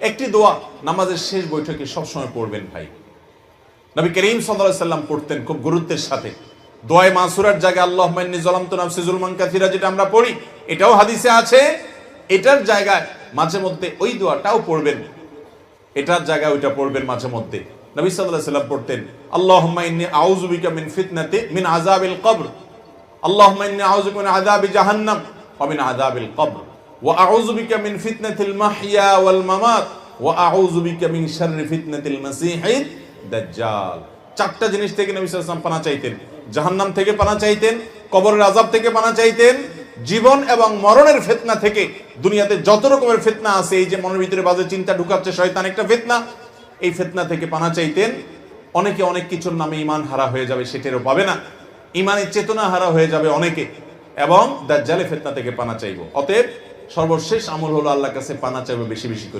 একটি দোয়া নামাজের শেষ বৈঠকে সবসময় পড়বেন ভাই। নবী করিম সাল্লাল্লাহু আলাইহি ওয়াসাল্লাম পড়তেন খুব গুরুত্বের সাথে। দোয়ায়ে মাসুরার জায়গায় আল্লাহুম্মা ইন্নী যালামতু নাফসি যুলমান কাসীরা যেটা আমরা পড়ি, এটাও হাদিসে আছে। এটার জায়গায় মাঝে মধ্যে ওই দোয়াটাও পড়বেন, এটার জায়গায় ওইটা পড়বেন মাঝে মধ্যে। নবী সাল্লাল্লাহু আলাইহি ওয়াসাল্লাম পড়তেন আল্লাহুম্মা ইন্নী আউযু বিকা মিন আযাবিল কবর, আল্লাহুম্মা ইন্নী আউযু বিকা মিন আযাবি জাহান্নাম ওয়া মিন আযাবিল কবর ওয়া আউযু বিকা মিন ফিতনাতিল মাহইয়া ওয়াল মামাত ওয়া আউযু বিকা মিন শাররি ফিতনাতিল মাসীহিদ দাজ্জাল। চারটা জিনিস থেকে নবী সাল্লাল্লাহু আলাইহি ওয়াসাল্লাম পানা চাইতেন। জাহান্নাম থেকে পানা চাইতেন, কবরের আযাব থেকে পানা চাইতেন, জীবন এবং মরণের ফিতনা থেকে। দুনিয়াতে যত রকমের ফিতনা আছে, এই যে মনের ভিতরে বাজে চিন্তা ঢুকাচ্ছে শয়তান, একটা ফিতনা, এই ফিতনা থেকে পানা চাইতেন। অনেকে অনেক কিছুর নামে ঈমান হারা হয়ে যাবে, সেটারও পাবে না, ঈমানের চেতনা হারা হয়ে যাবে অনেকে, এবং দাজ্জালের ফিতনা থেকে পানা চাইবো। অতএব সর্বশেষ আমল হলো আল্লাহর কাছে পানা চাইবো বেশি বেশি করে।